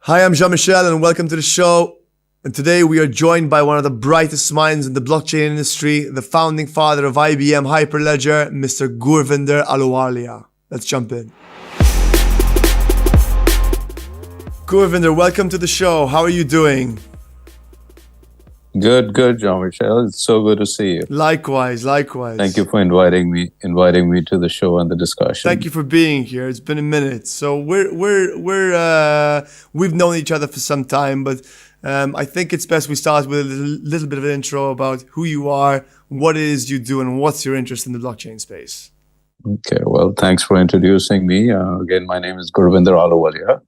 Hi, I'm Jean-Michel and welcome to the show. And today we are joined by one of the brightest minds in the blockchain industry, the founding father of IBM Hyperledger, Mr. Gurvinder Ahluwalia. Let's jump in. Gurvinder, welcome to the show. How are you doing? Good, Jean-Michel. It's so good to see you. Likewise. Thank you for inviting me to the show and the discussion. Thank you for being here. It's been a minute. So we've known each other for some time, but I think it's best we start with a little bit of an intro about who you are, what it is you do, and what's your interest in the blockchain space. Okay, well, thanks for introducing me. Again, my name is Gurvinder Ahluwalia.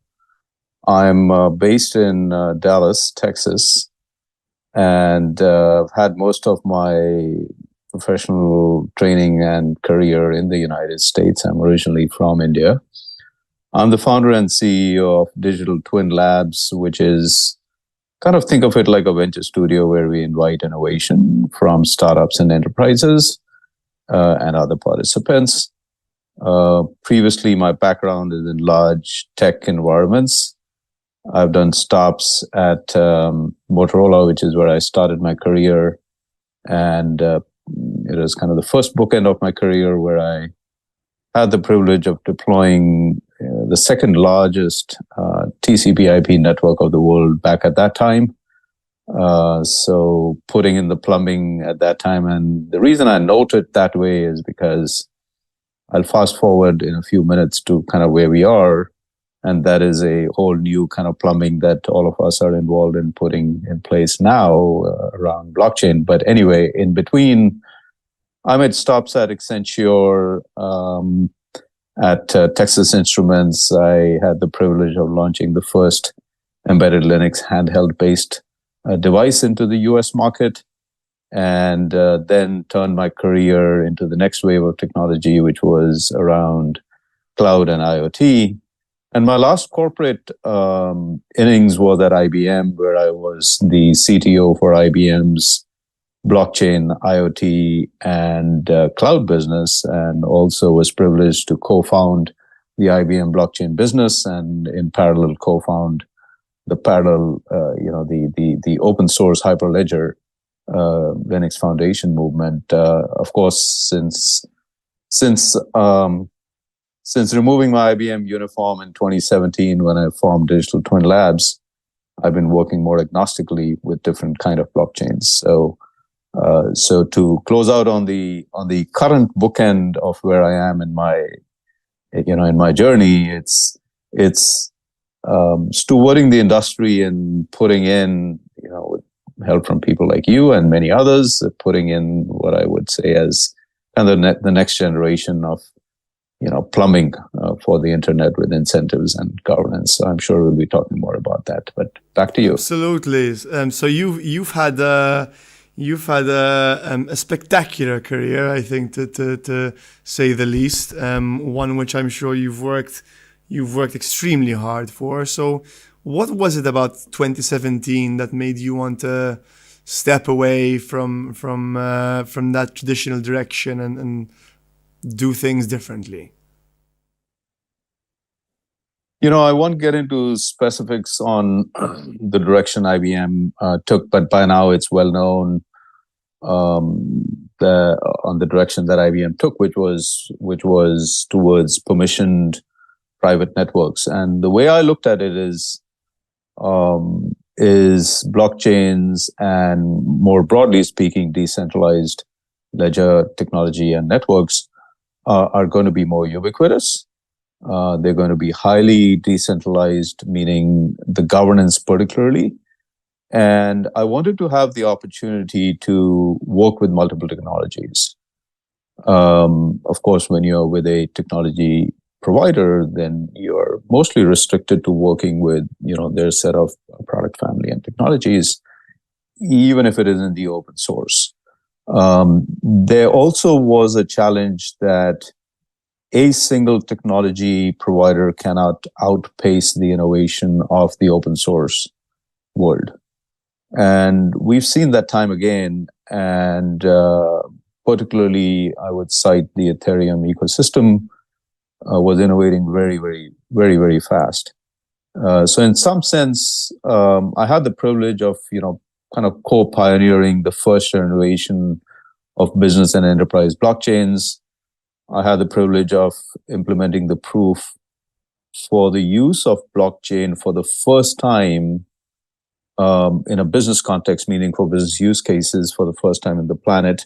I'm based in Dallas, Texas, and had most of my professional training and career in the United States. I'm originally from India. I'm the founder and CEO of Digital Twin Labs, which is kind of think of it like a venture studio where we invite innovation from startups and enterprises and other participants. Previously, my background is in large tech environments. I've done stops at Motorola, which is where I started my career. And it was kind of the first bookend of my career where I had the privilege of deploying the second largest TCP/IP network of the world back at that time. So putting in the plumbing at that time. And the reason I note it that way is because I'll fast forward in a few minutes to kind of where we are. And that is a whole new kind of plumbing that all of us are involved in putting in place now around blockchain. But anyway, in between, I made stops at Accenture, at Texas Instruments. I had the privilege of launching the first embedded Linux handheld-based device into the US market, and then turned my career into the next wave of technology, which was around cloud and IoT. And my last corporate innings was at IBM, where I was the CTO for IBM's blockchain, IoT, and cloud business, and also was privileged to co-found the IBM blockchain business, and in parallel co-found the the open source Hyperledger Linux Foundation movement. Of course, since removing my IBM uniform in 2017, when I formed Digital Twin Labs, I've been working more agnostically with different kind of blockchains. So to close out on the current bookend of where I am in my journey, it's stewarding the industry and putting in, with help from people like you and many others, putting in what I would say as kind of the next generation of plumbing for the internet with incentives and governance. So I'm sure we'll be talking more about that. But back to you. Absolutely. So you've had a spectacular career, I think, to say the least. One which I'm sure you've worked extremely hard for. So what was it about 2017 that made you want to step away from that traditional direction and do things differently? I won't get into specifics on the direction IBM took, but by now it's well known on the direction that IBM took, which was towards permissioned private networks. And the way I looked at it is blockchains and, more broadly speaking, decentralized ledger technology and networks are going to be more ubiquitous. They're going to be highly decentralized, meaning the governance particularly. And I wanted to have the opportunity to work with multiple technologies. Of course, when you're with a technology provider, then you're mostly restricted to working with, their set of product family and technologies, even if it is in the open source. There also was a challenge that a single technology provider cannot outpace the innovation of the open source world. And we've seen that time again. And particularly, I would cite the Ethereum ecosystem was innovating very, very, very, very fast. So in some sense, I had the privilege of, kind of co-pioneering the first generation of business and enterprise blockchains. I had the privilege of implementing the proof for the use of blockchain for the first time in a business context, meaning for business use cases for the first time in the planet.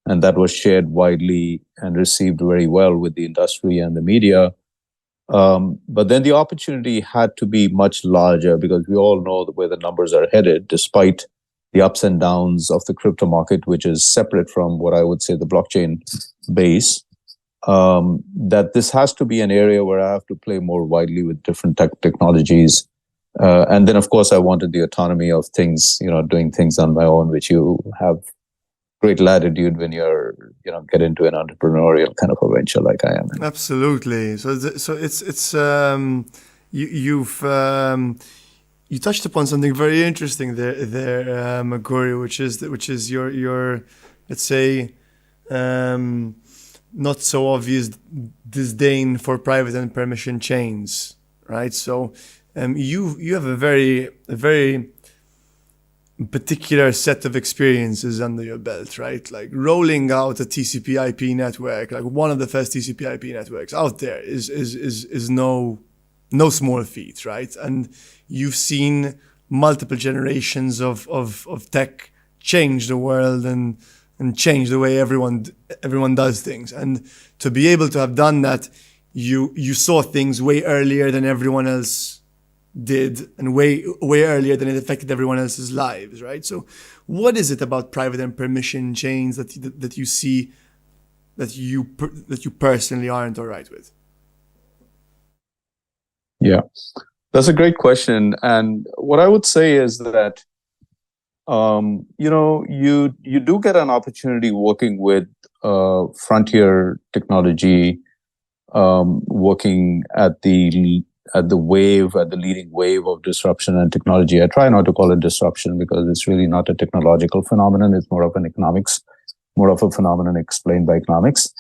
And that was shared widely and received very well with the industry and the media. But then the opportunity had to be much larger because we all know where the numbers are headed, despite the ups and downs of the crypto market, which is separate from what I would say the blockchain base. That this has to be an area where I have to play more widely with different technologies. And then, of course, I wanted the autonomy of things, doing things on my own, which you have great latitude when you're, get into an entrepreneurial kind of a venture like I am in. Absolutely. So it's you touched upon something very interesting there, Maguri, which is your let's say not so obvious disdain for private and permission chains, right? So you have a very particular set of experiences under your belt, right? Like rolling out a TCP/IP network, like one of the first TCP/IP networks out there, is no small feat, right? And you've seen multiple generations of tech change the world and change the way everyone does things. And to be able to have done that, you saw things way earlier than everyone else did, and way earlier than it affected everyone else's lives, right? So what is it about private and permission chains that you see that you personally aren't all right with? Yeah, that's a great question. And what I would say is that you do get an opportunity working with frontier technology, working at the leading wave of disruption and technology. I try not to call it disruption because it's really not a technological phenomenon. It's more of a phenomenon explained by economics.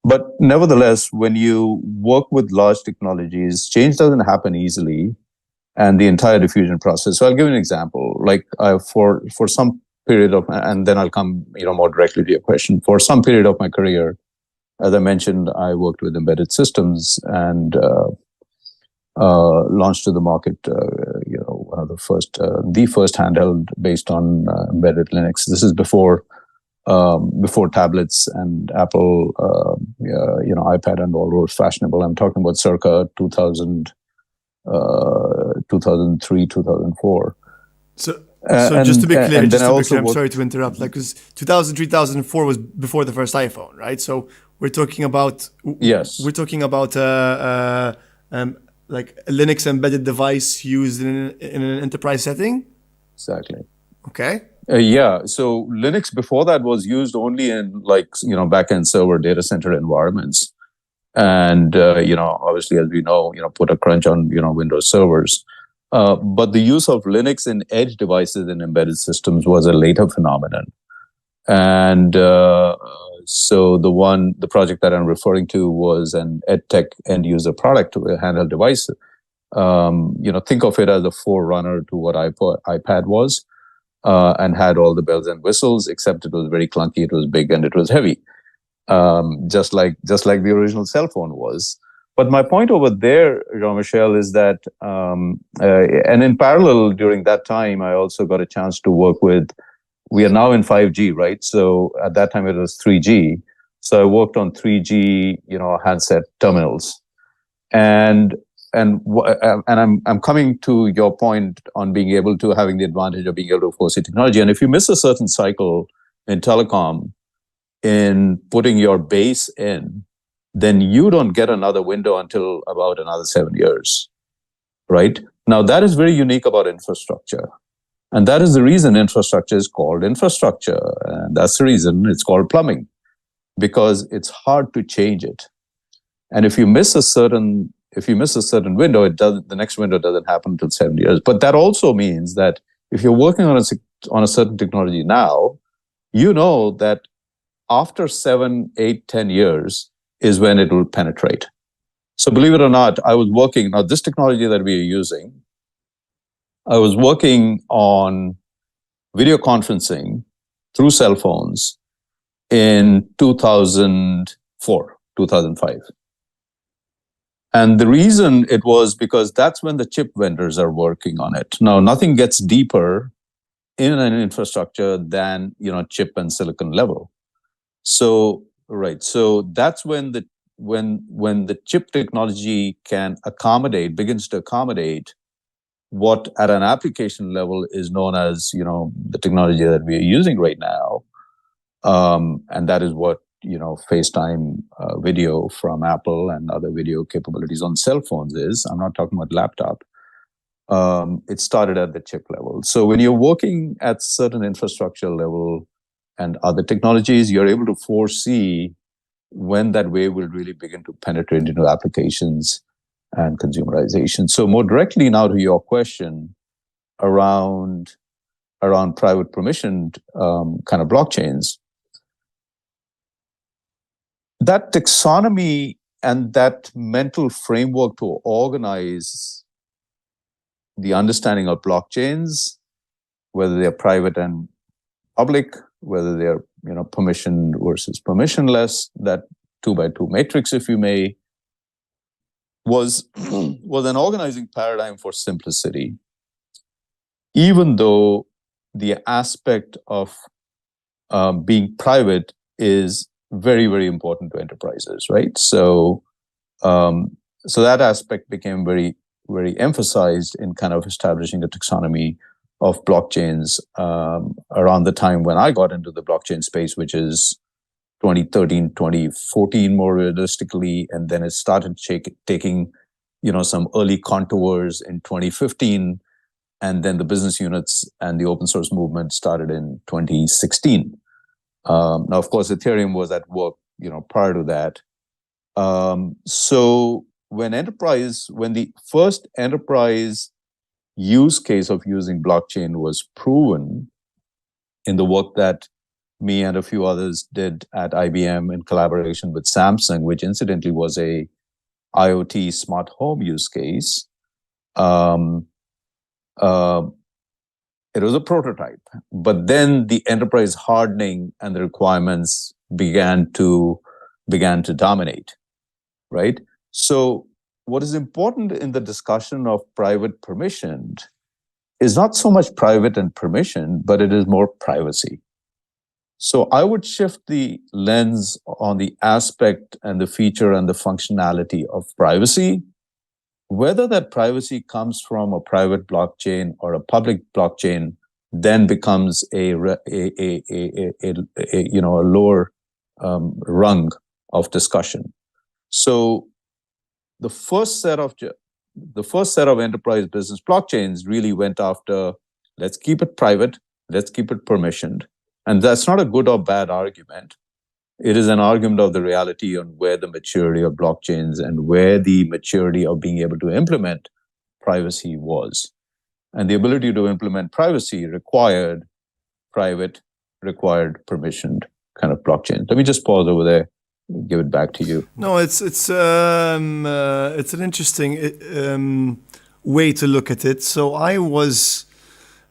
But nevertheless, when you work with large technologies, change doesn't happen easily, and the entire diffusion process. So I'll give you an example. Like for some period of, and then I'll come, more directly to your question. For some period of my career, as I mentioned, I worked with embedded systems and launched to the market, one of the first handheld based on embedded Linux. This is before tablets and Apple, iPad and all were fashionable. I'm talking about circa 2000, 2003, 2004. So just to be clear, I'm sorry to interrupt, because 2003, 2004 was before the first iPhone, right? So we're talking about like a Linux embedded device used in an enterprise setting? Exactly. Okay. Yeah. So Linux before that was used only in back-end server data center environments. And, obviously, as we know, put a crunch on, Windows servers. But the use of Linux in edge devices and embedded systems was a later phenomenon. And so the project that I'm referring to was an EdTech end user product, a handheld device. Think of it as a forerunner to what iPad was, and had all the bells and whistles, except it was very clunky, it was big, and it was heavy, just like the original cell phone was. But my point over there, Jean-Michel, is that, and in parallel during that time, I also got a chance to work with. We are now in 5G, right? So at that time it was 3G. So I worked on 3G, handset terminals, and I'm coming to your point on having the advantage of being able to foresee technology. And if you miss a certain cycle in telecom, in putting your base in, then you don't get another window until about another 7 years, right? Now that is very unique about infrastructure. And that is the reason infrastructure is called infrastructure. And that's the reason it's called plumbing, because it's hard to change it. And if you miss a certain window, the next window doesn't happen until 7 years. But that also means that if you're working on a certain technology now, you know that after 7, 8, 10 years is when it will penetrate. So believe it or not, I was working, now this technology that we are using, I was working on video conferencing through cell phones in 2004, 2005. And the reason it was because that's when the chip vendors are working on it. Now, nothing gets deeper in an infrastructure than, chip and silicon level. So, right. So that's when the chip technology begins to accommodate what at an application level is known as, the technology that we are using right now. And that is what, FaceTime video from Apple and other video capabilities on cell phones is. I'm not talking about laptop. It started at the chip level. So when you're working at certain infrastructure level and other technologies, you're able to foresee when that wave will really begin to penetrate into applications and consumerization. So more directly now to your question around private permissioned kind of blockchains, that taxonomy and that mental framework to organize the understanding of blockchains, whether they're private and public, whether they're permissioned versus permissionless, that 2x2 matrix, if you may, was an organizing paradigm for simplicity. Even though the aspect of being private is very, very important to enterprises, right? So that aspect became very, very emphasized in kind of establishing a taxonomy of blockchains around the time when I got into the blockchain space, which is 2013, 2014, more realistically, and then it started taking, some early contours in 2015, and then the business units and the open source movement started in 2016. Now, of course, Ethereum was at work, prior to that. So when the first enterprise use case of using blockchain was proven in the work that me and a few others did at IBM in collaboration with Samsung, which incidentally was a IoT smart home use case. It was a prototype, but then the enterprise hardening and the requirements began to dominate, right? So what is important in the discussion of private permissioned is not so much private and permissioned, but it is more privacy. So I would shift the lens on the aspect and the feature and the functionality of privacy. Whether that privacy comes from a private blockchain or a public blockchain then becomes a lower rung of discussion. So the first set of enterprise business blockchains really went after, let's keep it private, let's keep it permissioned. And that's not a good or bad argument. It is an argument of the reality on where the maturity of blockchains and where the maturity of being able to implement privacy was. And the ability to implement privacy required private, required permissioned kind of blockchain. Let me just pause over there, give it back to you. No, it's an interesting way to look at it. So I was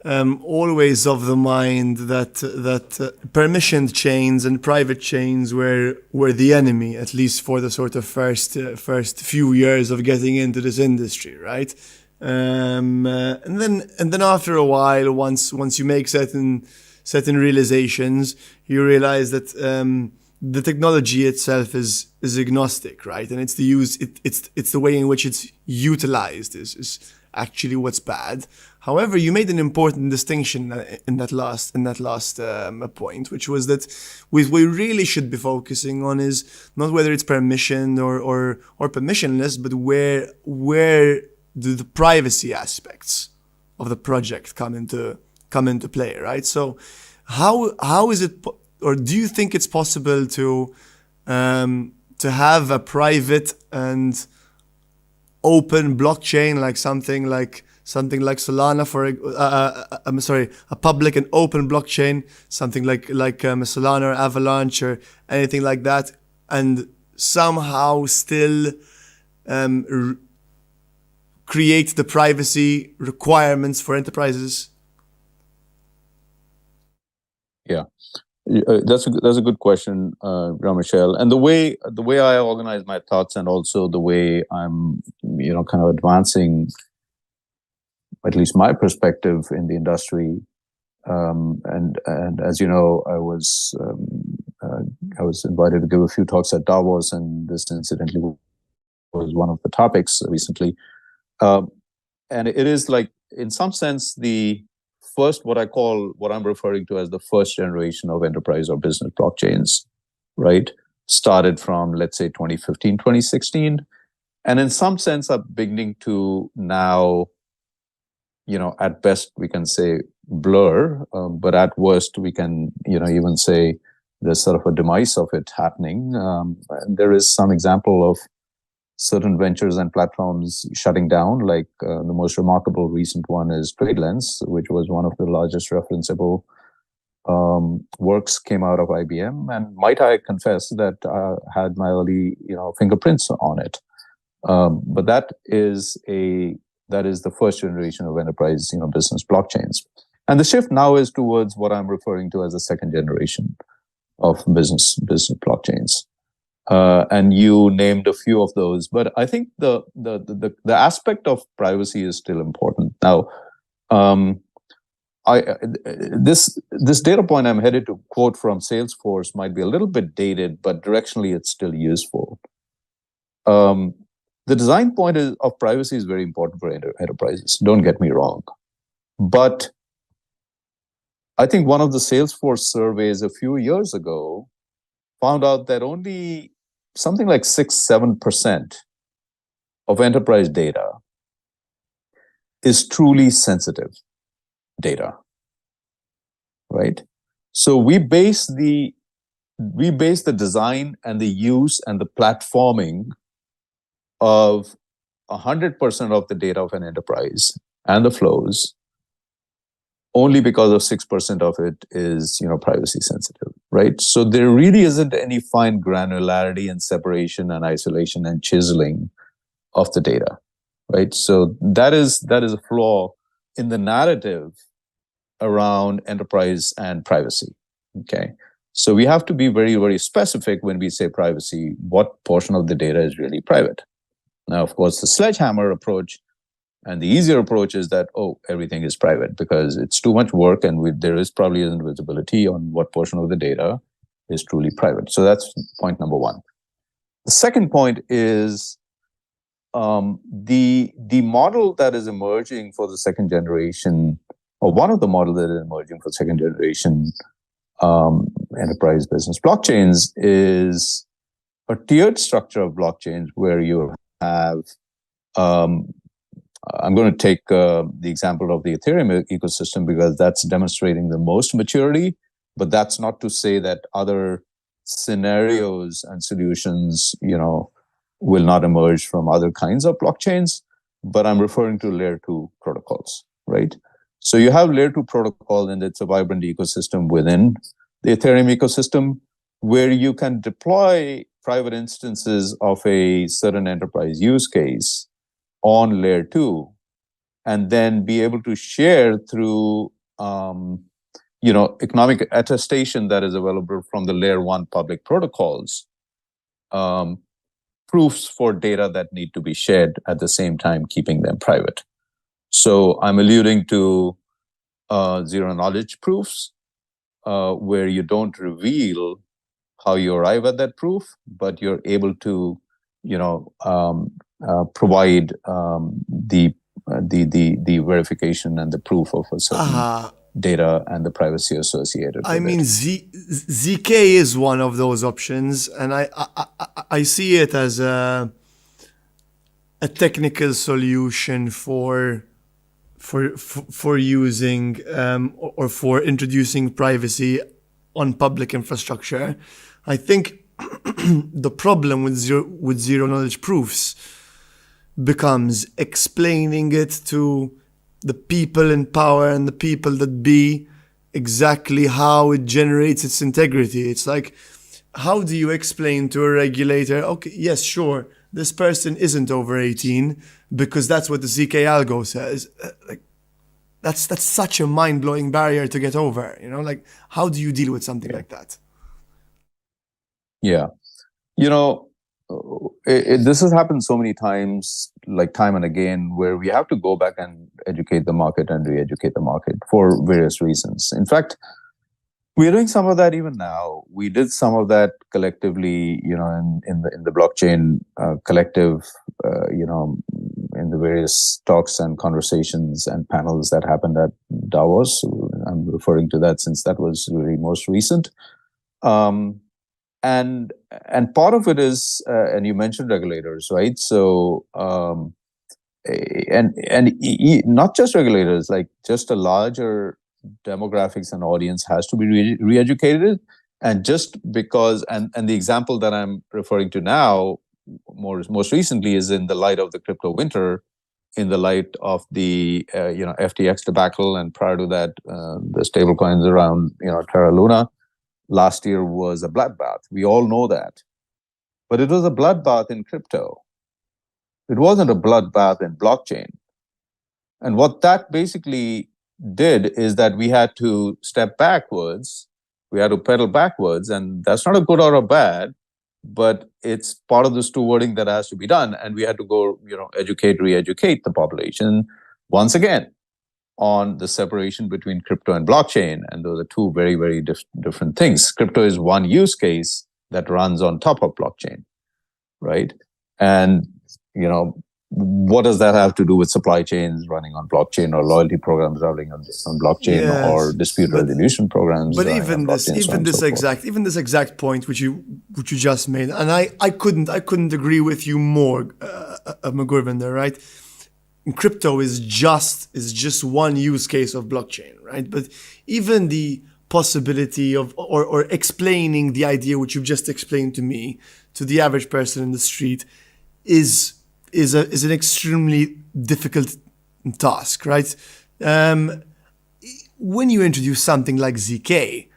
always of the mind that permissioned chains and private chains were the enemy, at least for the sort of first few years of getting into this industry, right? And then after a while, once you make certain realizations, you realize that the technology itself is agnostic, right? And it's the way in which it's utilized is actually what's bad. However, you made an important distinction in that last point, which was that what we really should be focusing on is not whether it's permissioned or permissionless, but where do the privacy aspects of the project come into play, right? So how is it, or do you think it's possible to have a private and open blockchain, like something like Solana a public and open blockchain, something like Solana or Avalanche or anything like that, and somehow still create the privacy requirements for enterprises? Yeah. That's a good question, Jean-Michel. And the way I organize my thoughts, and also the way I'm kind of advancing at least my perspective in the industry. And as you know, I was invited to give a few talks at Davos, and this incidentally was one of the topics recently. And it is like, in some sense, the first, what I'm referring to as the first generation of enterprise or business blockchains, right? Started from, let's say, 2015, 2016. And in some sense are beginning to now, at best we can say blur, but at worst we can, even say there's sort of a demise of it happening. And there is some example of certain ventures and platforms shutting down, like the most remarkable recent one is TradeLens, which was one of the largest referenceable works came out of IBM, and might I confess that had my early fingerprints on it. But that is the first generation of enterprise business blockchains, and the shift now is towards what I'm referring to as the second generation of business blockchains. And you named a few of those, but I think the aspect of privacy is still important. Now, this data point I'm headed to quote from Salesforce might be a little bit dated, but directionally it's still useful. The design point of privacy is very important for enterprises. Don't get me wrong, but I think one of the Salesforce surveys a few years ago found out that only something like 6-7% of enterprise data is truly sensitive data, right? So we base the design and the use and the platforming of 100% of the data of an enterprise and the flows only because of 6% of it is privacy sensitive, right? So there really isn't any fine granularity and separation and isolation and chiseling of the data, right? So that is a flaw in the narrative around enterprise and privacy. Okay, so we have to be very, very specific when we say privacy. What portion of the data is really private? Now, of course, the sledgehammer approach and the easier approach is that, everything is private because it's too much work, and there probably isn't visibility on what portion of the data is truly private. So that's point number one. The second point is the model that is emerging for the second generation, or one of the models that is emerging for second generation enterprise business blockchains, is a tiered structure of blockchains where you have I'm going to take the example of the Ethereum ecosystem because that's demonstrating the most maturity, but that's not to say that other scenarios and solutions, will not emerge from other kinds of blockchains, but I'm referring to layer 2 protocols, right? So you have layer 2 protocol, and it's a vibrant ecosystem within the Ethereum ecosystem where you can deploy private instances of a certain enterprise use case on layer 2, and then be able to share through economic attestation that is available from the layer 1 public protocols, proofs for data that need to be shared at the same time, keeping them private. So I'm alluding to zero knowledge proofs, where you don't reveal how you arrive at that proof, but you're able to provide the verification and the proof of a certain data and the privacy associated with it. ZK is one of those options, and I see it as a technical solution for using or for introducing privacy on public infrastructure. I think the problem with zero knowledge proofs becomes explaining it to the people in power and the people that be exactly how it generates its integrity. It's like, how do you explain to a regulator, okay, yes, sure, this person isn't over 18 because that's what the ZK algo says. Like, that's such a mind-blowing barrier to get over, you know? Like, how do you deal with something like that? Yeah. You know, this has happened so many times, like time and again, where we have to go back and educate the market and re-educate the market for various reasons. In fact, we're doing some of that even now. We did some of that collectively, you know, in the blockchain collective, you know, in the various talks and conversations and panels that happened at Davos. I'm referring to that since that was really most recent. And part of it is, and you mentioned regulators, right? So, not just regulators, like just a larger demographics and audience has to be re-educated. And just because, and the example that I'm referring to now, most recently, is in the light of the crypto winter, in the light of the you know, FTX debacle, and prior to that, the stable coins around, you know, Terra Luna. Last year was a bloodbath. We all know that. But it was a bloodbath in crypto. It wasn't a bloodbath in blockchain. And what that basically did is that we had to step backwards. We had to pedal backwards. And that's not a good or a bad, but it's part of the stewarding that has to be done. And we had to go, you know, educate, re-educate the population once again on the separation between crypto and blockchain. And those are two very, very different things. Crypto is one use case that runs on top of blockchain, right? And, you know, what does that have to do with supply chains running on blockchain, or loyalty programs running on blockchain, Yes, or dispute resolution programs? But even this exact point which you just made, and I couldn't agree with you more, Gurvinder, right? Crypto is just one use case of blockchain, right? But even the possibility of or explaining the idea which you've just explained to me, to the average person in the street, is an extremely difficult task, right? When you introduce something like ZK,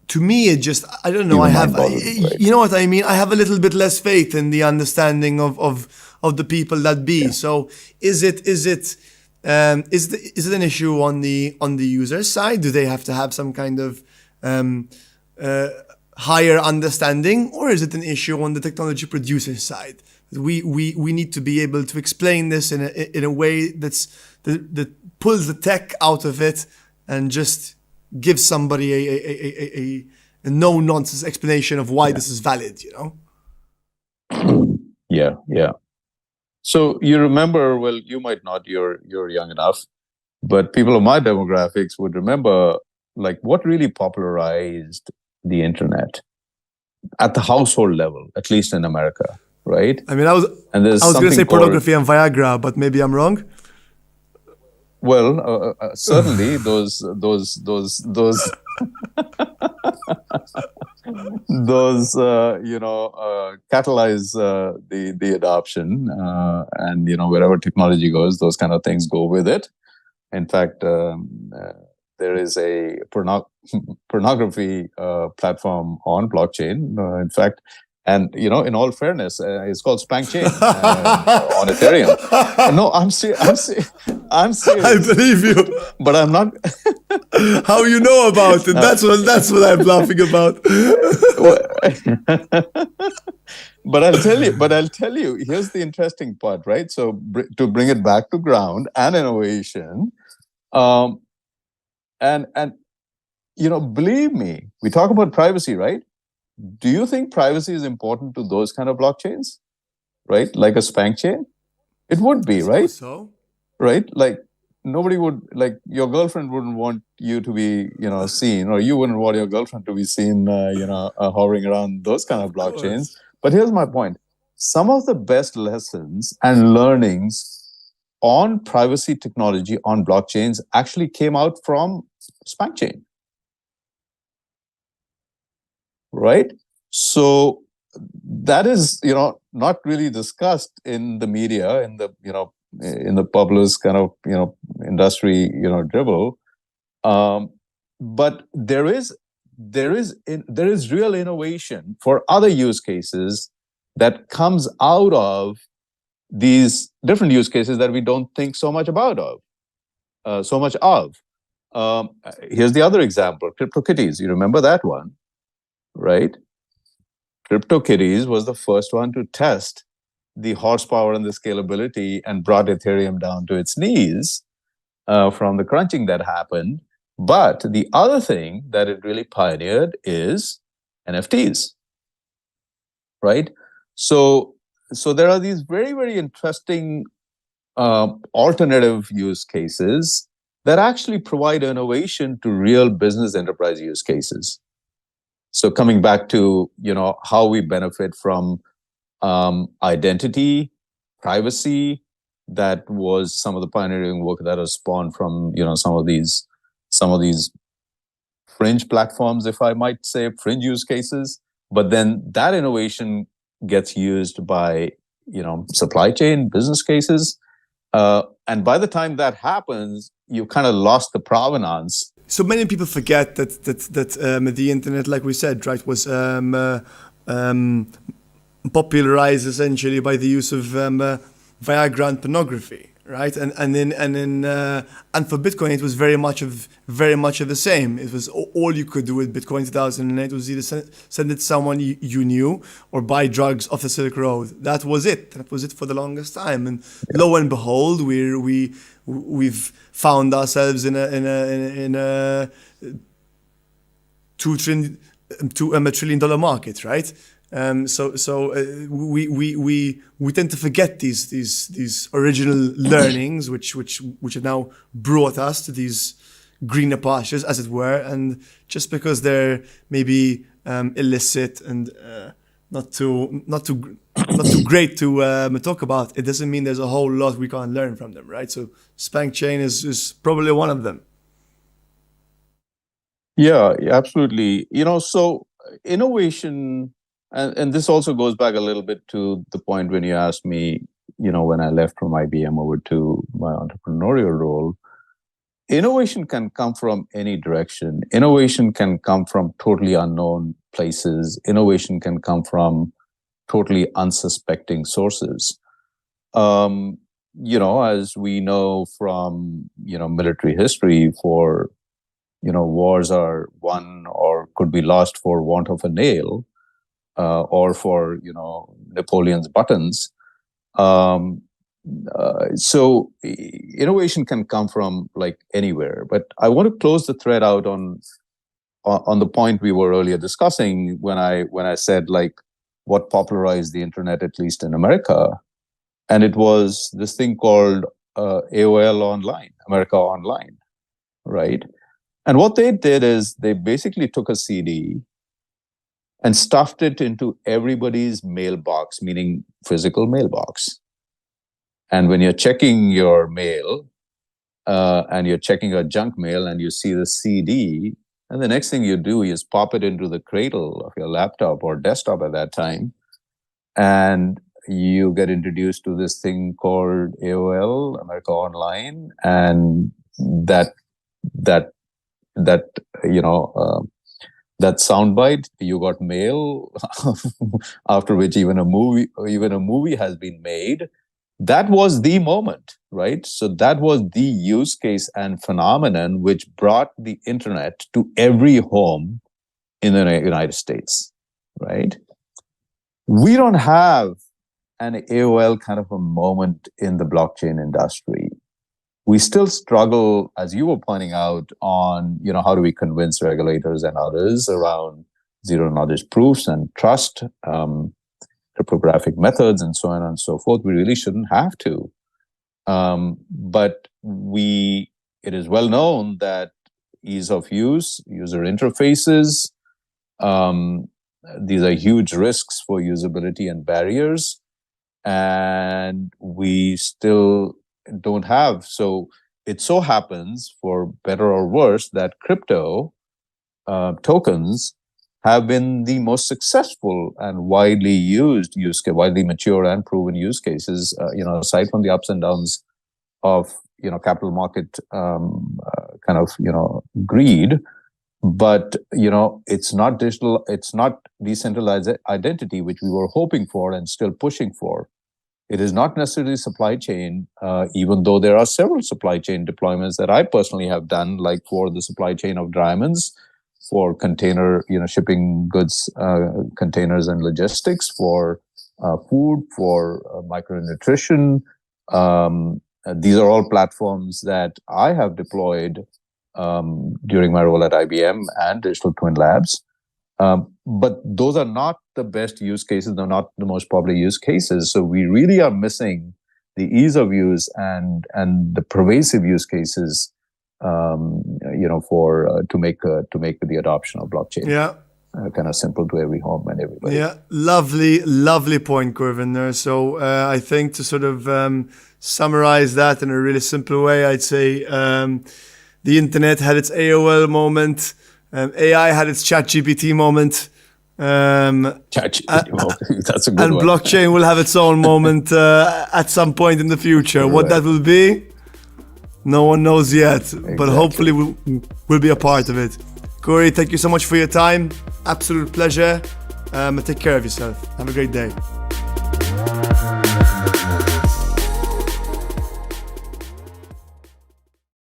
to me, it just, I don't know, you know what I mean? I have a little bit less faith in the understanding of the people that be. Yeah. So is it an issue on the user side? Do they have to have some kind of higher understanding, or is it an issue on the technology producer side? We need to be able to explain this in a way that pulls the tech out of it and just gives somebody a no nonsense explanation of why this is valid, you know? Yeah. So you remember, well, you might not, you're young enough, but people of my demographics would remember, like, what really popularized the internet at the household level, at least in America, right? I mean, I was going to say pornography and Viagra, but maybe I'm wrong. Well, certainly those you know, catalyze the adoption, and, you know, wherever technology goes, those kind of things go with it. In fact, there is a pornography platform on blockchain. In fact, and, you know, in all fairness, it's called SpankChain on Ethereum. No, I'm serious. I believe you, but I'm not. How you know about it? That's what I'm laughing about. But I'll tell you. Here's the interesting part, right? So to bring it back to ground and innovation, and you know, believe me, we talk about privacy, right? Do you think privacy is important to those kind of blockchains, right? Like a SpankChain? It would be, right? So, right? Like, nobody would, like, your girlfriend wouldn't want you to be, you know, seen, or you wouldn't want your girlfriend to be seen, you know, hovering around those kind of blockchains. But here's my point. Some of the best lessons and learnings on privacy technology on blockchains actually came out from SpankChain. Right? So that is, you know, not really discussed in the media, in the, you know, in the populist kind of, you know, industry, you know, dribble. But there is real innovation for other use cases that comes out of these different use cases that we don't think so much of. Here's the other example: CryptoKitties. You remember that one, right? CryptoKitties was the first one to test the horsepower and the scalability and brought Ethereum down to its knees from the crunching that happened. But the other thing that it really pioneered is NFTs, right? So there are these very, very interesting alternative use cases that actually provide innovation to real business enterprise use cases. So coming back to, how we benefit from identity, privacy, that was some of the pioneering work that was spawned from, some of these fringe platforms, if I might say, fringe use cases. But then that innovation gets used by, supply chain business cases. And by the time that happens, you kind of lost the provenance. So many people forget that the internet, like we said, right, was popularized essentially by the use of Viagra and pornography, right? And for Bitcoin, it was very much of the same. It was all you could do with Bitcoin in 2008 was either send it to someone you knew or buy drugs off the Silk Road. That was it. That was it for the longest time. And lo and behold, we've found ourselves in a $1 trillion market, right? So we tend to forget these original learnings, which have now brought us to these greener pastures, as it were. And just because they're maybe illicit and not too great to talk about, it doesn't mean there's a whole lot we can't learn from them, right? So Spank Chain is probably one of them. Yeah, absolutely. So innovation, and this also goes back a little bit to the point when you asked me, when I left from IBM over to my entrepreneurial role. Innovation can come from any direction. Innovation can come from totally unknown places. Innovation can come from totally unsuspecting sources. As we know from, military history, for, wars are won or could be lost for want of a nail, or for, Napoleon's buttons. So innovation can come from like anywhere. But I want to close the thread out on the point we were earlier discussing when I said like what popularized the internet, at least in America, and it was this thing called AOL Online, America Online, right? And what they did is they basically took a CD and stuffed it into everybody's mailbox, meaning physical mailbox. And when you're checking your mail and you're checking your junk mail and you see the CD, and the next thing you do is pop it into the cradle of your laptop or desktop at that time, and you get introduced to this thing called AOL, America Online, and that soundbite, you got mail, after which even a movie has been made. That was the moment, right? So that was the use case and phenomenon which brought the internet to every home in the United States, right? We don't have an AOL kind of a moment in the blockchain industry. We still struggle, as you were pointing out, on, how do we convince regulators and others around zero knowledge proofs and trust, cryptographic methods, and so on and so forth. We really shouldn't have to. But it is well known that ease of use, user interfaces, these are huge risks for usability and barriers. And we still don't have. So it so happens, for better or worse, that crypto tokens have been the most successful and widely used widely mature and proven use cases, aside from the ups and downs of, capital market kind of, greed. But, it's not digital. It's not decentralized identity, which we were hoping for and still pushing for. It is not necessarily supply chain, even though there are several supply chain deployments that I personally have done, like for the supply chain of diamonds, for container, shipping goods, containers and logistics, for food, for micronutrition. These are all platforms that I have deployed during my role at IBM and Digital Twin Labs. But those are not the best use cases. They're not the most popular use cases. So we really are missing the ease of use and the pervasive use cases, for to make the adoption of blockchain kind of simple to every home and everybody. Yeah, lovely point, Gurvinder. So I think to sort of summarize that in a really simple way, I'd say the internet had its AOL moment. AI had its ChatGPT moment. ChatGPT moment. That's a good and one. blockchain will have its own moment at some point in the future. Right. What that will be, no one knows yet. Exactly. But hopefully we'll be a part of it. Guri, thank you so much for your time. Absolute pleasure. Take care of yourself. Have a great day.